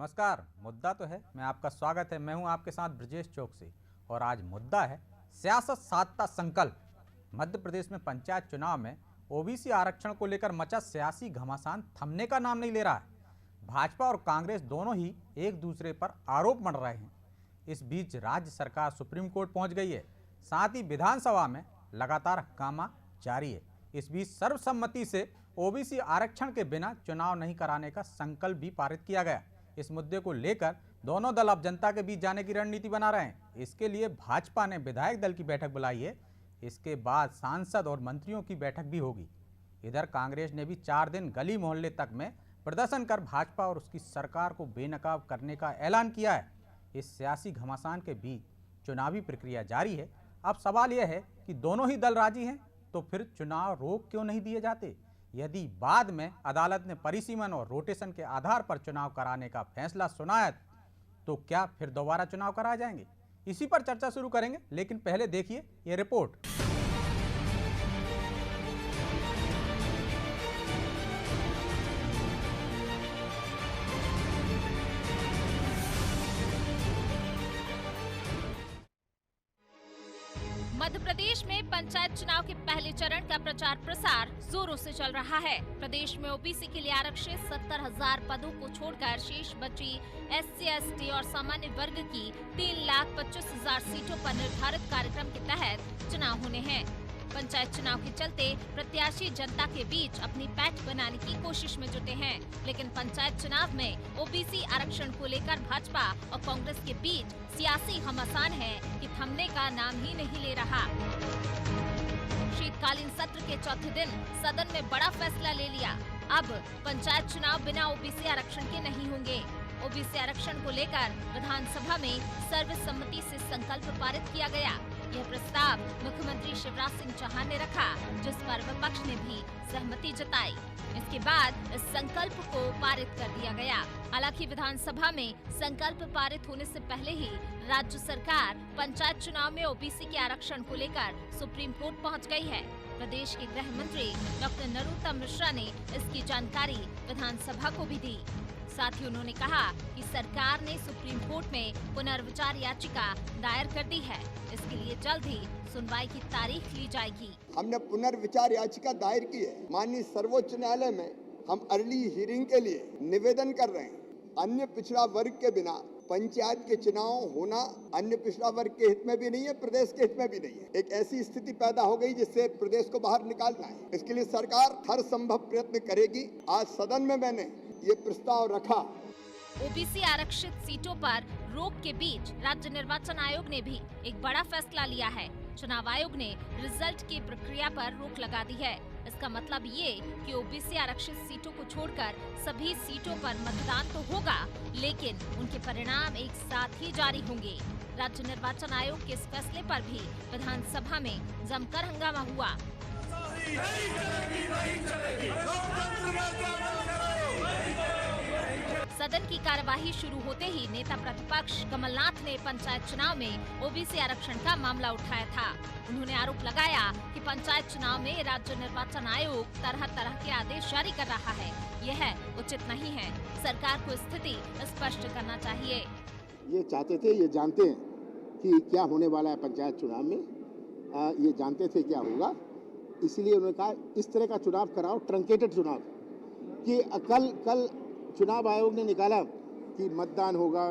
नमस्कार। मुद्दा तो है, मैं आपका स्वागत है। मैं हूं आपके साथ ब्रजेश चौकसी और आज मुद्दा है सियासत साधता संकल्प। मध्य प्रदेश में पंचायत चुनाव में ओबीसी आरक्षण को लेकर मचा सियासी घमासान थमने का नाम नहीं ले रहा है। भाजपा और कांग्रेस दोनों ही एक दूसरे पर आरोप मढ़ रहे हैं। इस बीच राज्य सरकार सुप्रीम कोर्ट पहुंच गई है, साथ ही विधानसभा में लगातार हंगामा जारी है। इस बीच सर्वसम्मति से ओबीसी आरक्षण के बिना चुनाव नहीं कराने का संकल्प भी पारित किया गया। इस मुद्दे को लेकर दोनों दल अब जनता के बीच जाने की रणनीति बना रहे हैं। इसके लिए भाजपा ने विधायक दल की बैठक बुलाई है। इसके बाद सांसद और मंत्रियों की बैठक भी होगी। इधर कांग्रेस ने भी 4 दिन गली मोहल्ले तक में प्रदर्शन कर भाजपा और उसकी सरकार को बेनकाब करने का ऐलान किया है। इस सियासी घमासान के बीच चुनावी प्रक्रिया जारी है। अब सवाल यह है कि दोनों ही दल राजी हैं तो फिर चुनाव रोक क्यों नहीं दिए जाते। यदि बाद में अदालत ने परिसीमन और रोटेशन के आधार पर चुनाव कराने का फैसला सुनाया तो क्या फिर दोबारा चुनाव कराए जाएंगे? इसी पर चर्चा शुरू करेंगे, लेकिन पहले देखिए ये रिपोर्ट। मध्य प्रदेश में पंचायत चुनाव के पहले चरण का प्रचार प्रसार जोरों से चल रहा है। प्रदेश में ओबीसी के लिए आरक्षित 70,000 पदों को छोड़कर शेष बची SC, ST और सामान्य वर्ग की 3,25,000 सीटों पर निर्धारित कार्यक्रम के तहत चुनाव होने हैं। पंचायत चुनाव के चलते प्रत्याशी जनता के बीच अपनी पैठ बनाने की कोशिश में जुटे हैं, लेकिन पंचायत चुनाव में ओबीसी आरक्षण को लेकर भाजपा और कांग्रेस के बीच सियासी घमासान है कि थमने का नाम ही नहीं ले रहा। शीतकालीन सत्र के चौथे दिन सदन में बड़ा फैसला ले लिया। अब पंचायत चुनाव बिना ओबीसी आरक्षण के नहीं होंगे। ओबीसी आरक्षण को लेकर विधानसभा में सर्वसम्मति से संकल्प पारित किया गया। यह प्रस्ताव मुख्यमंत्री शिवराज सिंह चौहान ने रखा, जिस पर विपक्ष ने भी सहमति जताई। इसके बाद इस संकल्प को पारित कर दिया गया। हालांकि विधानसभा में संकल्प पारित होने से पहले ही राज्य सरकार पंचायत चुनाव में ओबीसी के आरक्षण को लेकर सुप्रीम कोर्ट पहुंच गई है। प्रदेश के गृह मंत्री डॉक्टर नरोत्तम मिश्रा ने इसकी जानकारी विधानसभा को भी दी। साथ ही उन्होंने कहा कि सरकार ने सुप्रीम कोर्ट में पुनर्विचार याचिका दायर कर दी है। इसके लिए जल्द ही सुनवाई की तारीख ली जाएगी। हमने पुनर्विचार याचिका दायर की है। माननीय सर्वोच्च न्यायालय में हम अर्ली हियरिंग के लिए निवेदन कर रहे हैं। अन्य पिछड़ा वर्ग के बिना पंचायत के चुनाव होना अन्य पिछड़ा वर्ग के हित में भी नहीं है, प्रदेश के हित में भी नहीं है। एक ऐसी स्थिति पैदा हो गई जिससे प्रदेश को बाहर निकालना है। इसके लिए सरकार हर संभव प्रयत्न करेगी। आज सदन में मैंने ये प्रस्ताव रखा। ओबीसी आरक्षित सीटों पर रोक के बीच राज्य निर्वाचन आयोग ने भी एक बड़ा फैसला लिया है। चुनाव आयोग ने रिजल्ट की प्रक्रिया पर रोक लगा दी है। इसका मतलब ये कि ओबीसी आरक्षित सीटों को छोड़कर सभी सीटों पर मतदान तो होगा, लेकिन उनके परिणाम एक साथ ही जारी होंगे। राज्य निर्वाचन आयोग के इस फैसले पर भी विधानसभा में जमकर हंगामा हुआ। सदन की कार्यवाही शुरू होते ही नेता प्रतिपक्ष कमलनाथ ने पंचायत चुनाव में ओबीसी आरक्षण का मामला उठाया था। उन्होंने आरोप लगाया कि पंचायत चुनाव में राज्य निर्वाचन आयोग तरह तरह के आदेश जारी कर रहा है। यह उचित नहीं है। सरकार को स्थिति स्पष्ट करना चाहिए। ये चाहते थे, ये जानते हैं कि क्या होने वाला है पंचायत चुनाव में, ये जानते थे क्या होगा, इसलिए उन्होंने कहा इस तरह का चुनाव कराओ, ट्रंकेटेड चुनाव। कि कल चुनाव आयोग ने निकाला कि मतदान होगा,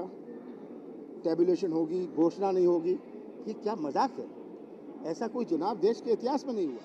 टेबुलेशन होगी, घोषणा नहीं होगी। ये क्या मजाक है? ऐसा कोई चुनाव देश के इतिहास में नहीं हुआ।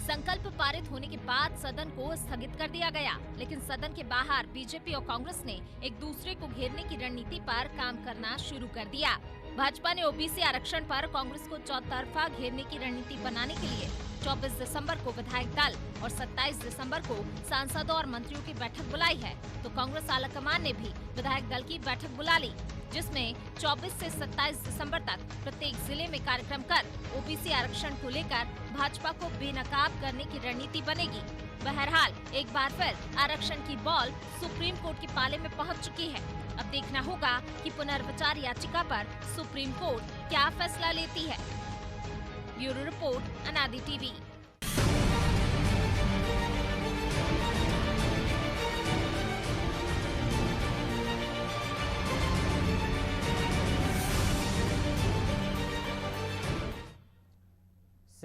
संकल्प पारित होने के बाद सदन को स्थगित कर दिया गया, लेकिन सदन के बाहर बीजेपी और कांग्रेस ने एक दूसरे को घेरने की रणनीति पर काम करना शुरू कर दिया। भाजपा ने ओबीसी आरक्षण पर कांग्रेस को चौतरफा घेरने की रणनीति बनाने के लिए 24 दिसंबर को विधायक दल और 27 दिसंबर को सांसदों और मंत्रियों की बैठक बुलाई है। तो कांग्रेस आलाकमान ने भी विधायक दल की बैठक बुला ली, जिसमें 24 से 27 दिसंबर तक प्रत्येक जिले में कार्यक्रम कर ओबीसी आरक्षण को लेकर भाजपा को बेनकाब करने की रणनीति बनेगी। बहरहाल एक बार फिर आरक्षण की बॉल सुप्रीम कोर्ट के पाले में पहुंच चुकी है। अब देखना होगा कि पुनर्विचार याचिका पर सुप्रीम कोर्ट क्या फैसला लेती है। ब्यूरो रिपोर्ट, अनादि टीवी।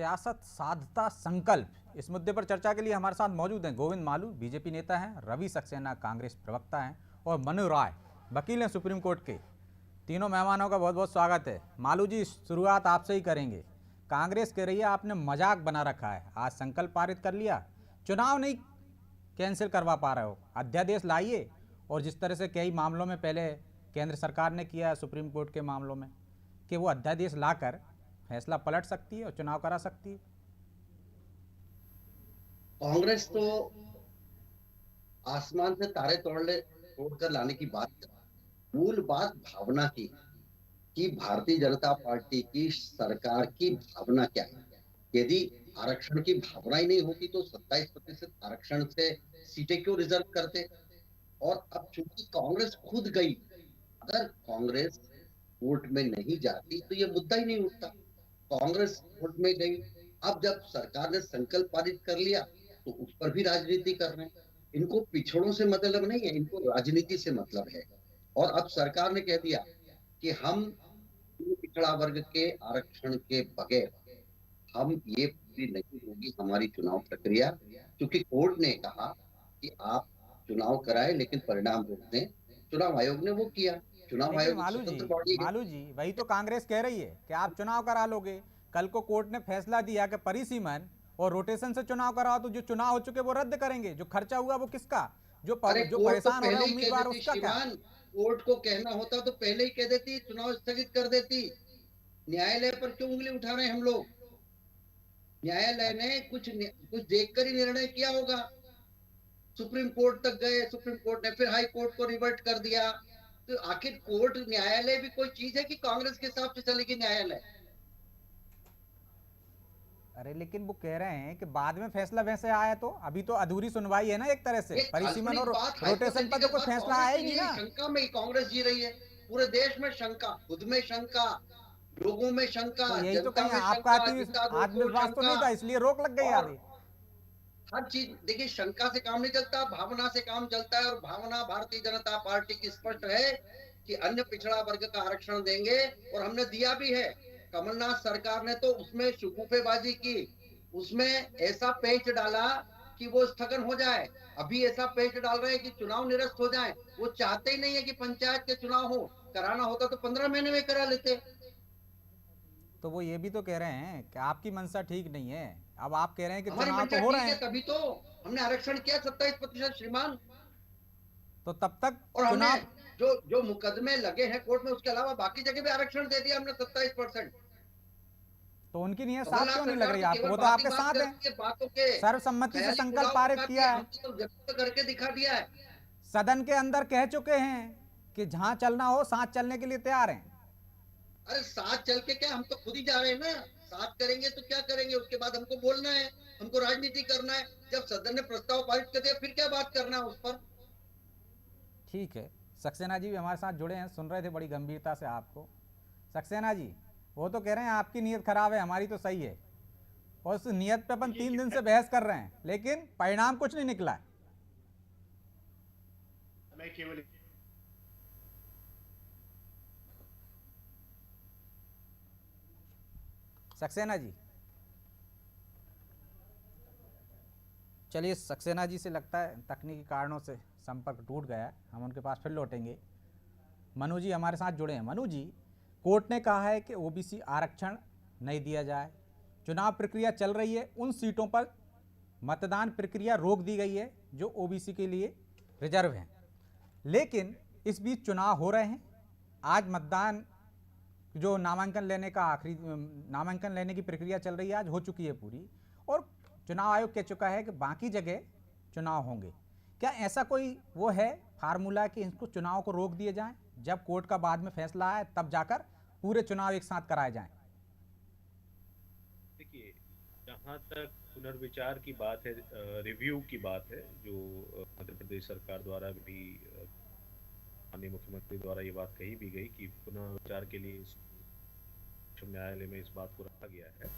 सियासत साधता संकल्प, इस मुद्दे पर चर्चा के लिए हमारे साथ मौजूद हैं गोविंद मालू, बीजेपी नेता हैं, रवि सक्सेना कांग्रेस प्रवक्ता हैं और मनु राय वकील हैं सुप्रीम कोर्ट के। तीनों मेहमानों का बहुत बहुत स्वागत है। मालू जी, शुरुआत आपसे ही करेंगे। कांग्रेस कह रही है आपने मजाक बना रखा है, आज संकल्प पारित कर लिया, चुनाव नहीं कैंसिल करवा पा रहे हो, अध्यादेश लाइए। और जिस तरह से कई मामलों में पहले केंद्र सरकार ने किया है सुप्रीम कोर्ट के मामलों में कि वो अध्यादेश लाकर फैसला पलट सकती है और चुनाव करा सकती है। कांग्रेस तो आसमान से तारे तोड़कर लाने की बात कर, मूल बात भावना की कि भारतीय जनता पार्टी की सरकार की भावना क्या है। यदि आरक्षण की भावना ही नहीं होती तो 27% आरक्षण से सीटें क्यों रिजर्व करते। और अब चूंकि कांग्रेस खुद गई, अगर कांग्रेस कोर्ट में नहीं जाती तो ये मुद्दा ही नहीं उठता। कांग्रेस कोर्ट में गई, अब जब सरकार ने संकल्प पारित कर लिया तो उस पर भी राजनीति कर रहे हैं। इनको पिछड़ों से मतलब नहीं है, इनको राजनीति से मतलब है। और अब सरकार ने कह दिया कि हम पिछड़ा वर्ग के आरक्षण के बगैर हम ये पूरी नहीं होगी हमारी चुनाव प्रक्रिया, क्योंकि कोर्ट ने कहा कि आप चुनाव कराएं लेकिन परिणाम रोक दें। चुनाव आयोग ने वो किया। चुनाव आयोग स्वतंत्र बॉडी है। मालू जी, वही तो कांग्रेस कह रही है कि आप चुनाव करा लोगे। कल को कोर्ट ने फैसला दिया कि परिसीमन और रोटेशन से चुनाव कराओ तो जो चुनाव हो चुके वो रद्द करेंगे, जो खर्चा हुआ वो किसका, जो परेशान हो रहा है उम्मीदवार उसका क्या। कोर्ट को कहना होता तो पहले ही कह देती, चुनाव स्थगित कर देती। न्यायालय पर क्यों उंगली उठा रहे हैं हम लोग। न्यायालय ने कुछ देखकर ही निर्णय किया होगा। सुप्रीम कोर्ट तक गए, सुप्रीम कोर्ट ने फिर हाई कोर्ट को रिवर्ट कर दिया। तो आखिर कोर्ट न्यायालय भी कोई चीज है कि कांग्रेस के हिसाब से चलेगी न्यायालय। अरे लेकिन वो कह रहे हैं कि बाद में फैसला वैसे आया तो अभी तो अधूरी सुनवाई है ना एक तरह से। परिसीमन और रोटेशन पर तो कोई फैसला आया ही नहीं ना। शंका में कांग्रेस जी रही है, पूरे देश में शंका, खुद में शंका, लोगों में शंका। तो यही तो कहीं आपका आत्मविश्वास तो नहीं था, इसलिए रोक लग गई आधी। हर चीज देखिए, शंका से काम नहीं चलता, भावना से काम चलता है। और भावना भारतीय जनता पार्टी की स्पष्ट है कि अन्य पिछड़ा वर्ग का आरक्षण देंगे, और हमने दिया भी है। कमलनाथ सरकार ने तो उसमें शगुफेबाजी की, उसमें ऐसा पेंच डाला कि वो स्थगन हो जाए। अभी ऐसा पेंच डाल रहे हैं कि चुनाव निरस्त हो जाए। वो चाहते ही नहीं है कि पंचायत के चुनाव हो। कराना होता तो 15 महीने में करा लेते। तो वो ये भी तो कह रहे हैं कि आपकी मंशा ठीक नहीं है। अब आप कह रहे हैं कि चुनाव तो हो रहे हैं, तभी तो हमने आरक्षण किया 27% श्रीमान। तो तब तक और हमने जो मुकदमे लगे हैं कोर्ट में, उसके अलावा बाकी जगह भी आरक्षण दे दिया हमने 27%। तो उनकी नीयत साफ क्यों नहीं लग रही आपको? वो तो आपके साथ है, सर्वसम्मति से संकल्प पारित किया है, तो करके दिखा दिया है। सदन के अंदर कह चुके हैं कि जहां चलना हो साथ चलने के लिए तैयार हैं। अरे साथ चल के क्या, हम तो खुद ही जा रहे हैं ना। साथ करेंगे तो क्या करेंगे, उसके बाद हमको बोलना है, हमको राजनीति करना है। जब सदन ने प्रस्ताव पारित कर दिया फिर क्या बात करना है उस पर। ठीक है, सक्सेना जी भी हमारे साथ जुड़े हैं, सुन रहे थे बड़ी गंभीरता से आपको। सक्सेना जी, वो तो कह रहे हैं आपकी नीयत खराब है, हमारी तो सही है, और उस नीयत पे अपन 3 दिन से बहस कर रहे हैं, लेकिन परिणाम कुछ नहीं निकला है। मैं केवल सक्सेना जी, चलिए सक्सेना जी से लगता है तकनीकी कारणों से संपर्क टूट गया है, हम उनके पास फिर लौटेंगे। मनु जी हमारे साथ जुड़े हैं। मनु जी, कोर्ट ने कहा है कि ओबीसी आरक्षण नहीं दिया जाए, चुनाव प्रक्रिया चल रही है, उन सीटों पर मतदान प्रक्रिया रोक दी गई है जो ओबीसी के लिए रिजर्व हैं, लेकिन इस बीच चुनाव हो रहे हैं। आज मतदान जो नामांकन लेने की प्रक्रिया चल रही है, आज हो चुकी है पूरी, और चुनाव आयोग कह चुका है कि बाकी जगह चुनाव होंगे। क्या ऐसा कोई वो है फार्मूला कि इनको चुनाव को रोक दिए जाएं, जब कोर्ट का बाद में फैसला आए तब जाकर पूरे चुनाव एक साथ कराए जाएं? देखिए, जहाँ तक पुनर्विचार की बात है, रिव्यू की बात है, जो मध्य प्रदेश सरकार द्वारा भी, माननीय मुख्यमंत्री द्वारा ये बात कही भी गई कि पुनर्विचार के लिए उच्च न्यायालय में इस बात को रखा गया है।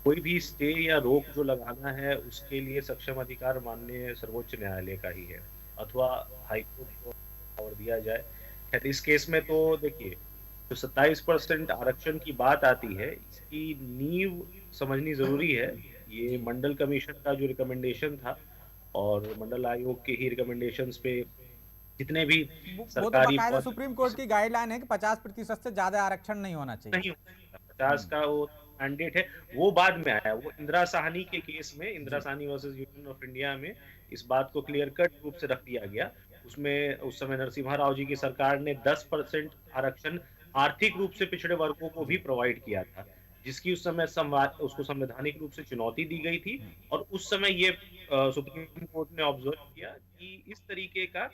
कोई भी स्टे या रोक जो लगाना है उसके लिए सक्षम अधिकार माननीय सर्वोच्च न्यायालय का ही है, अथवा हाईकोर्ट को पावर दिया जाए। इस केस में तो देखिए, जो 27% आरक्षण की बात आती है, इसकी नींव समझनी जरूरी है। ये मंडल कमीशन का जो रिकमेंडेशन था और मंडल आयोग के ही रिकमेंडेशंस पे जितने भी वो तो सरकारी बाकायदा पद सुप्रीम कोर्ट की गाइडलाइन है कि 50% से ज्यादा आरक्षण नहीं होना चाहिए। नहीं हो सकता, 50 का वो मैंडेट है, वो बाद में आया। वो इंदिरा साहनी के केस में, Indira ji Sawhney versus Union of India में इस बात को क्लियर कट रूप से रख दिया गया। उसमें उस समय नरसिम्हा राव जी की सरकार ने 10% आरक्षण आर्थिक रूप से पिछड़े वर्गों को भी जी प्रोवाइड किया था, जिसकी उस समय उसको संवैधानिक रूप से चुनौती दी गई थी। हम्म, और उस समय ये सुप्रीम कोर्ट ने ऑब्जर्व किया कि इस तरीके का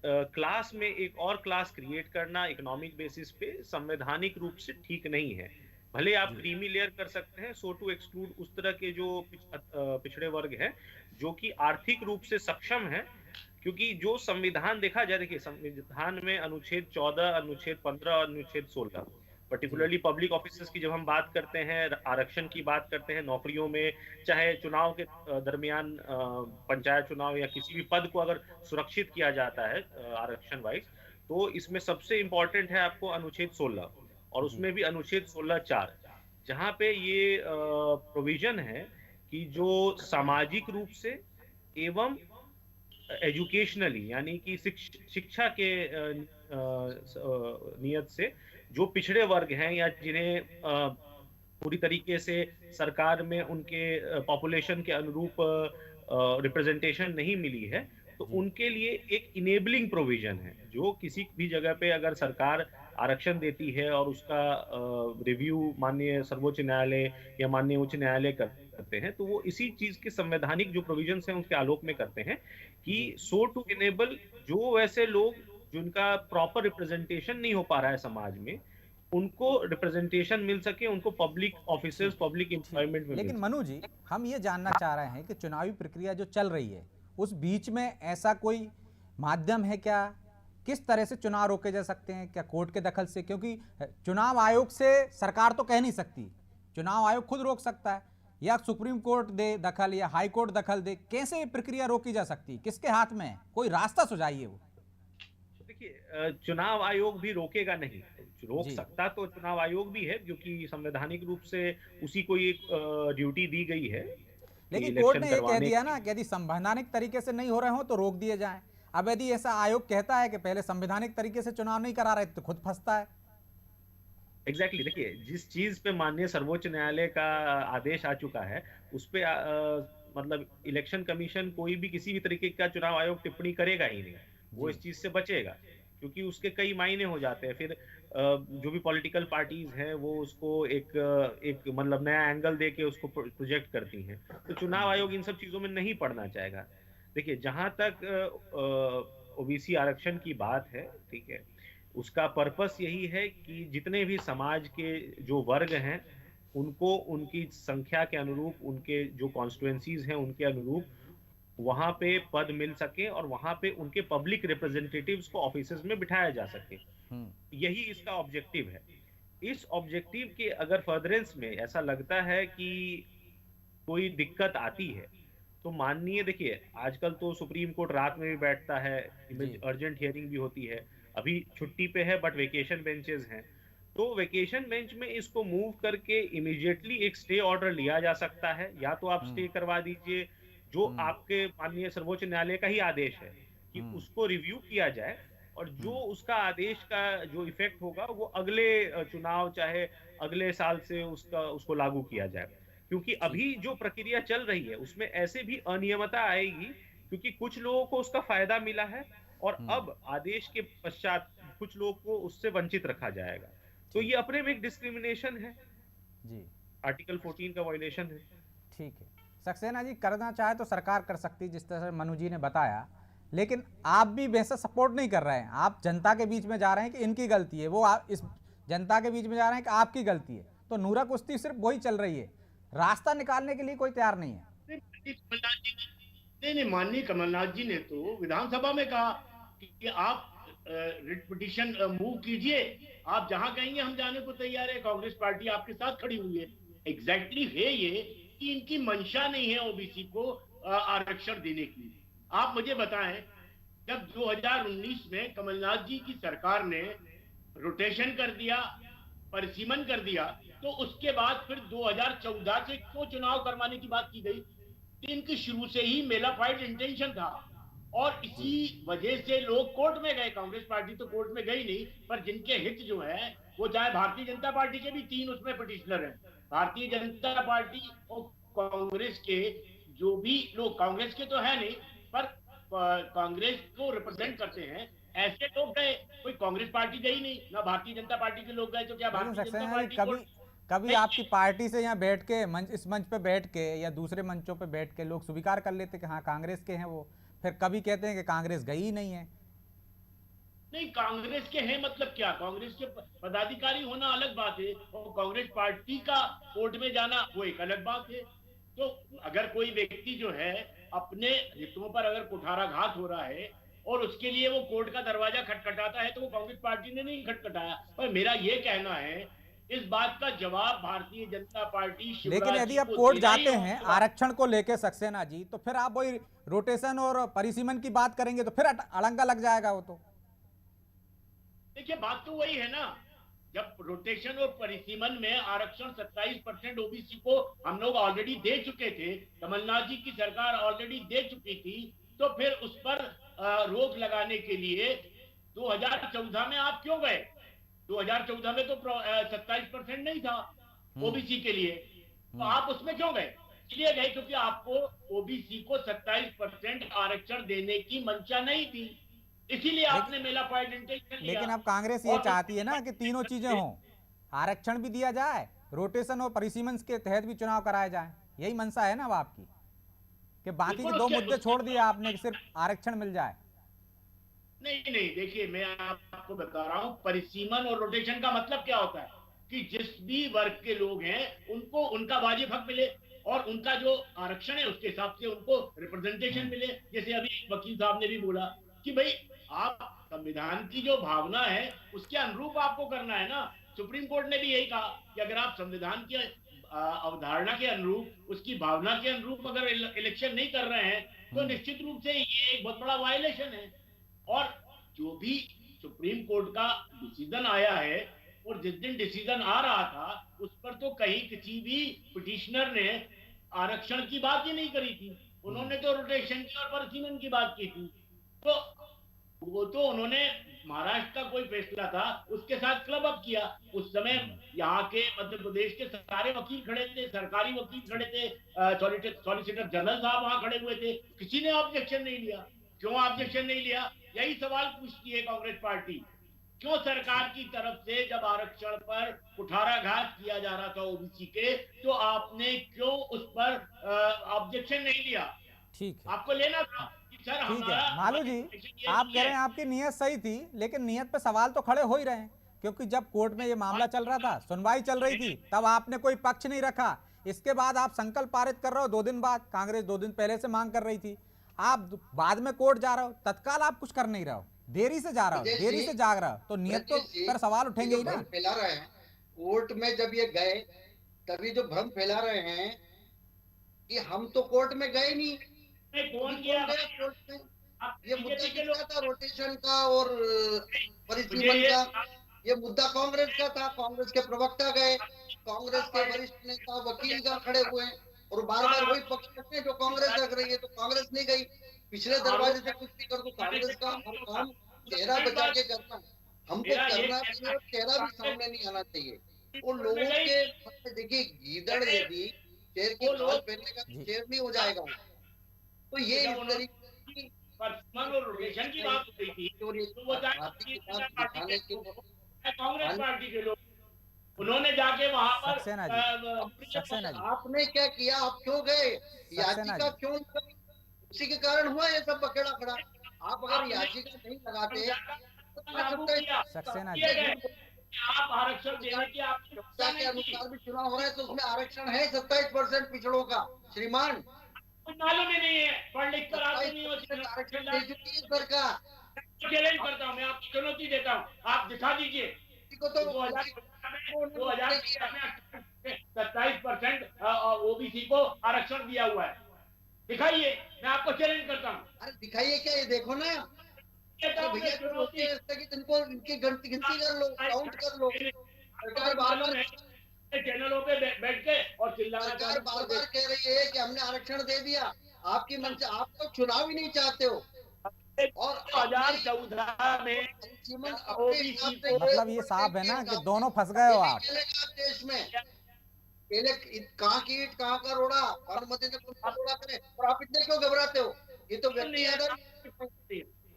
क्लास में एक और क्लास क्रिएट करना इकोनॉमिक बेसिस पे संवैधानिक रूप से ठीक नहीं है। भले आप जी क्रीमी लेयर कर सकते हैं, सो टू एक्सक्लूड उस तरह के जो पिछड़े वर्ग हैं जो कि आर्थिक रूप से सक्षम हैं। क्योंकि जो संविधान देखा जाए, देखिए संविधान में अनुच्छेद 14, अनुच्छेद 15, अनुच्छेद 16, जी पर्टिकुलरली पब्लिक ऑफिसर्स की जब हम बात करते हैं, आरक्षण की बात करते हैं नौकरियों में, चाहे चुनाव के दरमियान पंचायत चुनाव या किसी भी पद को अगर सुरक्षित किया जाता है आरक्षण वाइज, तो इसमें सबसे इंपॉर्टेंट है आपको अनुच्छेद 16, और जी उसमें भी अनुच्छेद 16(4), जहां पे ये प्रोविजन है कि जो सामाजिक रूप से एवं एजुकेशनली, यानी कि शिक्षा के नियत से जो पिछड़े वर्ग हैं या जिन्हें पूरी तरीके से सरकार में उनके पॉपुलेशन के अनुरूप रिप्रेजेंटेशन नहीं मिली है, तो जी उनके लिए एक इनेबलिंग प्रोविजन है। जो किसी भी जगह पे अगर सरकार आरक्षण देती है और उसका रिव्यू माननीय सर्वोच्च न्यायालय या माननीय उच्च न्यायालय करते हैं, तो वो इसी चीज के संवैधानिक जो प्रोविजंस हैं उसके आलोक में करते हैं कि जी सो टू इनेबल जो वैसे लोग जिनका प्रॉपर रिप्रेजेंटेशन नहीं हो पा रहा है समाज में, उनको रिप्रेजेंटेशन मिल सके, उनको पब्लिक ऑफिसर्स, ठीक पब्लिक ठीक। एम्प्लॉयमेंट में मिल लेकिन सके। मनु जी, हम ये जानना चाह रहे हैं कि चुनावी प्रक्रिया जो चल रही है उस बीच में ऐसा कोई माध्यम है क्या? किस तरह से चुनाव रोके जा सकते हैं? क्या कोर्ट के दखल से? क्योंकि चुनाव आयोग से सरकार तो कह नहीं सकती, चुनाव आयोग खुद रोक सकता है, या सुप्रीम कोर्ट दे दखल या हाई कोर्ट दखल दे। कैसे ये प्रक्रिया रोकी जा सकती है? किसके हाथ में है? कोई रास्ता सुझाइए। वो देखिए, चुनाव आयोग भी रोकेगा नहीं, रोक जी, सकता तो चुनाव आयोग भी है, क्योंकि संवैधानिक रूप से उसी को एक ड्यूटी दी गई है कि लेकिन कोर्ट इलेक्शन ने ये कह करवाने दिया की। ना कि यदि संवैधानिक तरीके से नहीं हो रहे हो तो रोक दिए जाएं। अब यदि ऐसा आयोग कहता है कि पहले संवैधानिक तरीके से चुनाव नहीं करा रहे तो खुद फंसता है। एग्जैक्टली देखिए, जिस चीज पे माननीय सर्वोच्च न्यायालय का आदेश आ चुका है, उस पे मतलब इलेक्शन कमीशन कोई भी किसी भी तरीके का चुनाव आयोग टिप्पणी करेगा ही नहीं। वो जी इस चीज से बचेगा, क्योंकि उसके कई मायने हो जाते हैं। फिर जो भी पॉलिटिकल पार्टीज हैं वो उसको एक मतलब नया एंगल दे के उसको प्रोजेक्ट करती हैं। तो चुनाव आयोग इन सब चीजों में नहीं पड़ना चाहेगा। देखिए, जहां तक ओबीसी आरक्षण की बात है, ठीक है, उसका पर्पस यही है कि जितने भी समाज के जो वर्ग हैं उनको उनकी संख्या के अनुरूप, उनके जो कॉन्स्टिट्युएंसीज हैं उनके अनुरूप वहां पे पद मिल सके और वहां पे उनके पब्लिक रिप्रेजेंटेटिव्स को ऑफिसेज में बिठाया जा सके। हम्म यही इसका ऑब्जेक्टिव है। इस ऑब्जेक्टिव के अगर फर्दरेंस में ऐसा लगता है कि कोई दिक्कत आती है, तो माननीय देखिए, आजकल तो सुप्रीम कोर्ट रात में भी बैठता है, जी अर्जेंट हियरिंग भी होती है। अभी छुट्टी पे है बट वेकेशन बेंचेस हैं, तो वेकेशन बेंच में इसको मूव करके इमीडिएटली एक स्टे ऑर्डर लिया जा सकता है। या तो आप हम्म स्टे करवा दीजिए, जो हम्म आपके माननीय सर्वोच्च न्यायालय का ही आदेश है कि हम्म उसको रिव्यू किया जाए, और जो हम्म उसका आदेश का जो इफेक्ट होगा वो अगले चुनाव चाहे अगले साल से उसको लागू किया जाए। क्योंकि ठीक अभी जो प्रक्रिया चल रही है उसमें ऐसे भी अनियमितता आएगी, क्योंकि कुछ लोगों को उसका फायदा मिला है और हम्म अब आदेश के पश्चात कुछ लोगों को उससे वंचित रखा जाएगा। तो ठीक ये अपने में एक डिस्क्रिमिनेशन है, जी आर्टिकल 14 का वायलेशन है। ठीक है। सक्सेना जी, करना चाहे तो सरकार कर सकती है जिस तरह से मनु जी ने बताया, लेकिन आप भी वैसा सपोर्ट नहीं कर रहे हैं। आप जनता के बीच में जा रहे हैं कि इनकी गलती है, वो आप इस जनता के बीच में जा रहे हैं कि आपकी गलती है। तो नूरा कुश्ती सिर्फ वही चल रही है, रास्ता निकालने के लिए कोई तैयार नहीं है। नहीं, माननीय कमलनाथ जी ने तो विधानसभा में कहा कि आप रिट पिटीशन मूव कीजिए, आप जहां कहेंगे हम जाने को तैयार है, कांग्रेस पार्टी आपके साथ खड़ी हुई है। एग्जैक्टली है ये कि इनकी मंशा नहीं है ओबीसी को आरक्षण देने की। आप मुझे बताएं, जब 2019 में कमलनाथ जी की सरकार ने रोटेशन कर दिया, परिसीमन कर दिया, तो उसके बाद फिर 2014 से क्यों चुनाव करवाने की बात की गई? इनकी शुरू से ही मेलाफाइड इंटेंशन था और इसी वजह से लोग कोर्ट में गए। कांग्रेस पार्टी तो कोर्ट में गई नहीं, पर जिनके हित जो है वो, चाहे भारतीय जनता पार्टी के भी 3 उसमें पिटिशनर हैं, भारतीय जनता पार्टी और कांग्रेस के जो भी लोग, कांग्रेस के तो है नहीं पर कांग्रेस को रिप्रेजेंट करते हैं, ऐसे लोग गए। कोई कांग्रेस पार्टी गई नहीं, ना भारतीय जनता पार्टी के लोग गए, तो क्या लेकिन भारतीय जनता पार्टी कभी कभी आपकी पार्टी से यहाँ बैठ के इस मंच पे बैठ के या दूसरे मंचों पे बैठ के लोग स्वीकार कर लेते कि हाँ कांग्रेस के हैं वो, फिर कभी कहते हैं कि कांग्रेस गई ही नहीं है। नहीं, कांग्रेस के हैं मतलब क्या? कांग्रेस के पदाधिकारी होना अलग बात है और कांग्रेस पार्टी का कोर्ट में जाना वो एक अलग बात है। तो अगर कोई व्यक्ति जो है अपने हितों पर अगर कुठाराघात हो रहा है और उसके लिए वो कोर्ट का दरवाजा खटखटाता है, तो वो कांग्रेस पार्टी ने नहीं खटखटाया। पर मेरा ये कहना है, इस बात का जवाब भारतीय जनता पार्टी, लेकिन यदि आप कोर्ट जाते हैं आरक्षण को लेकर सक्सेना जी, तो फिर आप वही रोटेशन और परिसीमन की बात करेंगे तो फिर अड़ंगा लग जाएगा वो। तो देखिए, बात तो वही है ना, जब रोटेशन और परिसीमन में आरक्षण 27% ओबीसी को हम लोग ऑलरेडी दे चुके थे, कमलनाथ जी की सरकार ऑलरेडी दे चुकी थी, तो फिर उस पर रोक लगाने के लिए 2014 में आप क्यों गए? 2014 में तो 27% नहीं था ओबीसी के लिए, तो आप उसमें क्यों गए? इसलिए गए क्योंकि आपको ओबीसी को 27% आरक्षण देने की मंशा नहीं थी, इसीलिए आपने मेला पॉइंट इंटेंशन लिया। लेकिन अब कांग्रेस ये चाहती है ना कि तीनों चीजें हों, आरक्षण भी दिया जाए, रोटेशन और परिसीमन के तहत भी चुनाव कराए जाए, यही मंशा है ना अब आपकी, कि बाकी के 2 मुद्दे छोड़ दिए आपने कि सिर्फ आरक्षण मिल जाए। नहीं नहीं, देखिए मैं आपको बता रहा हूं, परिसीमन और रोटेशन का मतलब क्या होता है कि जिस भी वर्ग के लोग हैं उनको उनका वाजिब हक मिले और उनका जो आरक्षण है उसके हिसाब से उनको रिप्रेजेंटेशन मिले। जैसे अभी वकील साहब ने भी बोला कि भाई आप संविधान की जो भावना है उसके अनुरूप आपको करना है ना। सुप्रीम कोर्ट ने भी यही कहा कि अगर आप संविधान की अवधारणा के अनुरूप, उसकी भावना के अनुरूप अगर इलेक्शन नहीं कर रहे हैं तो निश्चित रूप से ये एक बहुत बड़ा वायलेशन है। और जो भी सुप्रीम कोर्ट का डिसीजन आया है, और जिस दिन डिसीजन आ रहा था उस पर तो कहीं किसी भी पिटिशनर ने आरक्षण की बात ही नहीं करी थी, उन्होंने तो रोटेशन की और परिसीमन की बात की थी। तो वो तो उन्होंने महाराष्ट्र का कोई फैसला था उसके साथ क्लब अप किया। उस समय यहाँ के मध्य प्रदेश के सारे वकील खड़े थे, सरकारी वकील खड़े थे, सॉलिसिटर जनरल साहब वहां खड़े हुए थे, किसी ने ऑब्जेक्शन नहीं लिया। क्यों ऑब्जेक्शन नहीं लिया? यही सवाल पूछती है कांग्रेस पार्टी। क्यों सरकार की तरफ से जब आरक्षण पर कुठाराघात किया जा रहा था ओबीसी के, तो आपने क्यों उस पर ऑब्जेक्शन नहीं लिया? ठीक है, आपको लेना था। सर, ठीक है मालू जी, आप कह रहे हैं आपकी नीयत सही थी, लेकिन नीयत पे सवाल तो खड़े हो ही रहे हैं, क्योंकि जब कोर्ट में ये मामला चल रहा था, सुनवाई चल रही थी, तब आपने कोई पक्ष नहीं रखा। इसके बाद आप संकल्प पारित कर रहे हो 2 दिन बाद, कांग्रेस 2 दिन पहले से मांग कर रही थी, आप बाद में कोर्ट जा रहे हो, तत्काल आप कुछ कर नहीं रहे हो, देरी से जा रहे हो, देरी से जाग रहे हो, तो नियत तो पर सवाल उठेंगे ही ना। फैला रहे हैं कोर्ट में, जब ये गए तभी जो भ्रम फैला रहे हैं कि हम तो कोर्ट में गए नहीं, कौन गया कोर्ट में? ये मुद्दा किसका था? रोटेशन का और परिसीमन का। ये मुद्दा कांग्रेस का था, कांग्रेस के प्रवक्ता गए, कांग्रेस के वरिष्ठ नेता वकीलगण खड़े हुए हैं और बार बार वही पक्ष रखते हैं जो कांग्रेस रख रही है, तो कांग्रेस नहीं गई। पिछले दरवाजे से कुछ भी कर दो, कांग्रेस का हर काम चेहरा बचा के करना है, हमको करना चाहिए और चेहरा भी सामने नहीं आना चाहिए। और लोगों के देखिए, गीदड़ यदि शेर की खाल पहनने का शेर नहीं हो जाएगा, तो ये इस तरीके की रोटेशन की बात हो रही थी, तो वो कांग्रेस पार्टी के लोग, उन्होंने जाके वहां पर आपने क्या किया? आप क्यों गए? याचिका क्यों? उसी के कारण हुआ ये सब बखेड़ा खड़ा। आप अगर याचिका नहीं लगाते सक्सेना जी, आप आरक्षण देने की के अनुसार भी चुनाव हो रहा है, तो उसमें आरक्षण है 27% पिछड़ों का, श्रीमान। मालूम ही नहीं है, पढ़ लिख कर आते नहीं हो। आरक्षण दे चुकी है सरकार। चैलेंज करता हूँ मैं, आपको चुनौती देता हूँ, आप दिखा दीजिए। 27% ओबीसी को आरक्षण दिया हुआ है, दिखाइए, मैं आपको चैलेंज करता हूँ। अरे दिखाइए क्या? ये देखो ना, तो भैया चुनौती इनको इनकी गिनती कर लो, काउंट कर लो। सरकार बार-बार चैनलों पे बैठ के और चिल्लाना सरकार बार-बार कह रही है कि हमने आरक्षण दे दिया। आपकी मन से आप तो चुनाव ही नहीं चाहते हो। और 2014 में अंशुमन ओबीसी को मतलब ये साफ है ना कि दोनों फंस गए हो आप। देश में पहले कहाँ की ईंट कहाँ का रोड़ा, बारामती ने रोड़ा करे, और आप इतने क्यों घबराते हो? ये तो व्यक्ति आधार,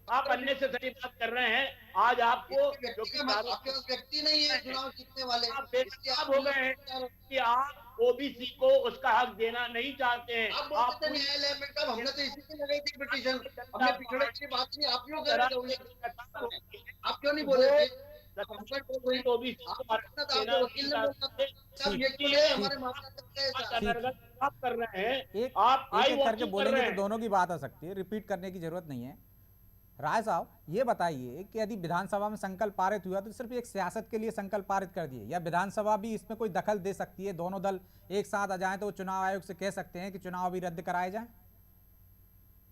आप अन्य से सही बात कर रहे हैं। आज आपको जो कि आपके पास व्यक्ति नहीं है चुनाव जीतने वाले, आप बेताब हो गए हैं कि आप ओबीसी को उसका हक देना नहीं चाहते हैं। आप न्यायालय में कब, हमने तो इसी पे लगाई थी पिटीशन, हमने पिछड़े की बात नहीं, आप क्यों कर रहे हो? आप क्यों नहीं बोले थे? ओबीसी को आरक्षण देना वकील ने बोला ये क्यों नहीं, हमारे मामला आप कर रहे हैं। एक आप एक आई एक करके वॉचिंग कर बोलेंगे रहे तो हैं। दोनों की बात आ सकती है, रिपीट करने की जरूरत नहीं है। राय साहब ये बताइए कि यदि विधानसभा में संकल्प पारित हुआ तो सिर्फ एक सियासत के लिए संकल्प पारित कर दिए, या विधानसभा भी इसमें कोई दखल दे सकती है? दोनों दल एक साथ आ जाएं तो वो चुनाव आयोग से कह सकते हैं कि चुनाव भी रद्द कराए जाएं?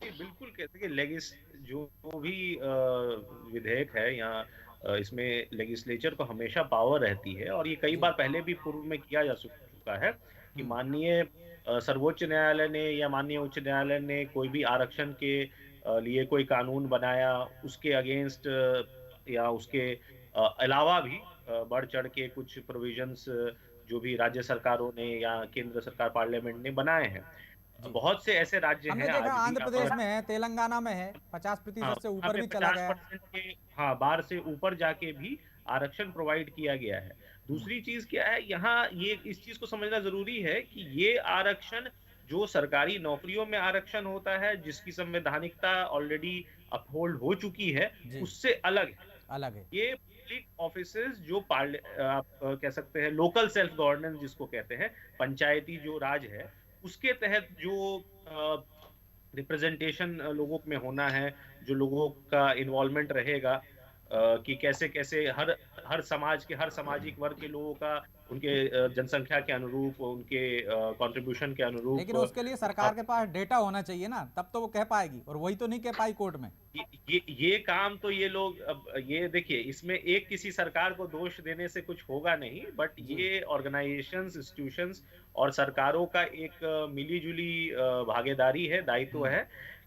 बिल्कुल कहते हैं कि जो भी विधेयक है यहाँ, इसमें लेगिस्लेचर को हमेशा पावर रहती है, और ये कई बार पहले भी पूर्व में किया जा चुका है कि माननीय सर्वोच्च न्यायालय ने या माननीय उच्च न्यायालय ने कोई भी आरक्षण के लिए कोई कानून बनाया, उसके अगेंस्ट या उसके अलावा भी बढ़ चढ़ के कुछ प्रोविजंस जो भी राज्य सरकारों ने या केंद्र सरकार पार्लियामेंट ने बनाए हैं। बहुत से ऐसे राज्य हमने हैं देखा आज आंध्र प्रदेश में है, तेलंगाना में है, 50% से ऊपर भी चला गया। 50% के बार से ऊपर जाके भी आरक्षण प्रोवाइड किया गया है। दूसरी चीज क्या है, यहाँ ये इस चीज को समझना जरूरी है कि ये आरक्षण जो सरकारी नौकरियों में आरक्षण होता है, जिसकी संवैधानिकता ऑलरेडी अपहोल्ड हो चुकी है, उससे अलग है। ये पब्लिक ऑफिसेज जो आप कह सकते हैं लोकल सेल्फ गवर्नेंस जिसको कहते हैं, पंचायती जो राज है, उसके तहत जो रिप्रेजेंटेशन लोगों में होना है, जो लोगों का इन्वॉल्वमेंट रहेगा कि कैसे कैसे हर समाज के हर सामाजिक वर्ग के लोगों का उनके जनसंख्या के अनुरूप, उनके कंट्रीब्यूशन के अनुरूप। लेकिन उसके लिए सरकार के पास डेटा होना चाहिए ना, तब तो वो कह पाएगी, और वही तो नहीं कह पाई कोर्ट में। ये काम तो ये लोग, अब ये देखिए, इसमें एक किसी सरकार को दोष देने से कुछ होगा नहीं, बट ये ऑर्गेनाइजेशंस, इंस्टीट्यूशंस और सरकारों का एक मिलीजुली भागीदारी है, दायित्व है।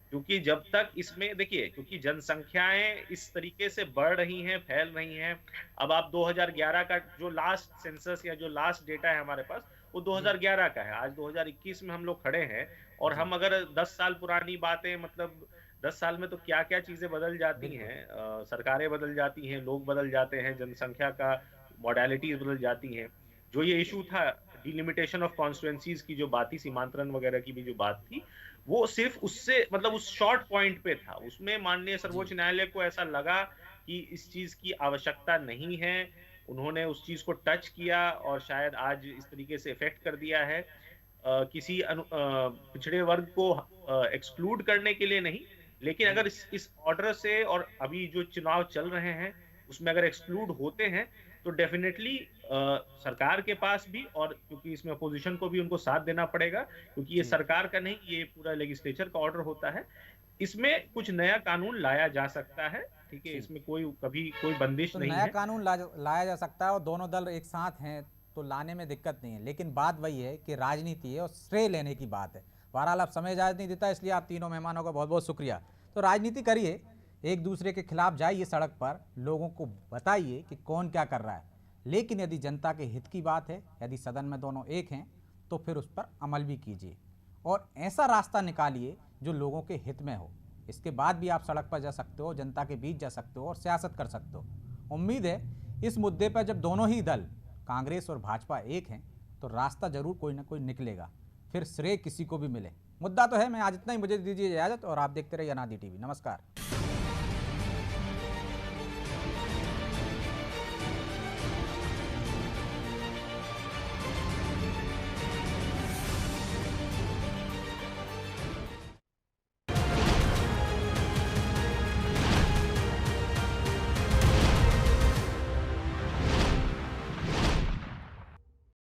क्योंकि जब तक इसमें देखिए, क्योंकि जनसंख्याएं इस तरीके से बढ़ रही हैं, फैल रही हैं। अब आप 2011 का जो लास्ट सेंसस या जो लास्ट डेटा है हमारे पास, वो 2011 का है। आज 2021 में हम लोग खड़े हैं, और हम अगर 10 साल पुरानी बातें, मतलब 10 साल में तो क्या क्या चीजें बदल जाती हैं, सरकारें बदल जाती हैं, लोग बदल जाते हैं, जनसंख्या का मॉडलिटीज बदल जाती हैं। जो ये इशू था डिलिमिटेशन ऑफ कॉन्स्टिट्यूएंसीज की जो बात थी, सीमांतरण वगैरह की भी जो बात थी, वो सिर्फ उससे, मतलब उस शॉर्ट पॉइंट पे था। उसमें माननीय सर्वोच्च न्यायालय को ऐसा लगा कि इस चीज की आवश्यकता नहीं है, उन्होंने उस चीज को टच किया और शायद आज इस तरीके से इफेक्ट कर दिया है। किसी पिछड़े वर्ग को एक्सक्लूड करने के लिए नहीं, लेकिन अगर इस ऑर्डर से और अभी जो चुनाव चल रहे हैं उसमें अगर एक्सक्लूड होते हैं तो डेफिनेटली सरकार के पास भी, और क्योंकि इसमें अपोजिशन को भी उनको साथ देना पड़ेगा, क्योंकि ये सरकार का नहीं, ये पूरा लेजिस्लेचर का ऑर्डर होता है। इसमें कुछ नया कानून लाया जा सकता है, ठीक है, इसमें कभी कोई बंदिश तो नहीं नया है। कानून लाया जा सकता है, और दोनों दल एक साथ हैं तो लाने में दिक्कत नहीं है। लेकिन बात वही है कि राजनीति है और श्रेय लेने की बात है। बहरहाल अब समय इजाजत नहीं देता, इसलिए आप तीनों मेहमानों का बहुत बहुत शुक्रिया। तो राजनीति करिए, एक दूसरे के खिलाफ जाइए सड़क पर, लोगों को बताइए कि कौन क्या कर रहा है, लेकिन यदि जनता के हित की बात है, यदि सदन में दोनों एक हैं, तो फिर उस पर अमल भी कीजिए और ऐसा रास्ता निकालिए जो लोगों के हित में हो। इसके बाद भी आप सड़क पर जा सकते हो, जनता के बीच जा सकते हो और सियासत कर सकते हो। उम्मीद है इस मुद्दे पर जब दोनों ही दल, कांग्रेस और भाजपा, एक हैं तो रास्ता जरूर कोई ना कोई निकलेगा, फिर श्रेय किसी को भी मिले। मुद्दा तो है। मैं आज इतना ही, मुझे दीजिए इजाजत और आप देखते रहिए अनादि टीवी। नमस्कार।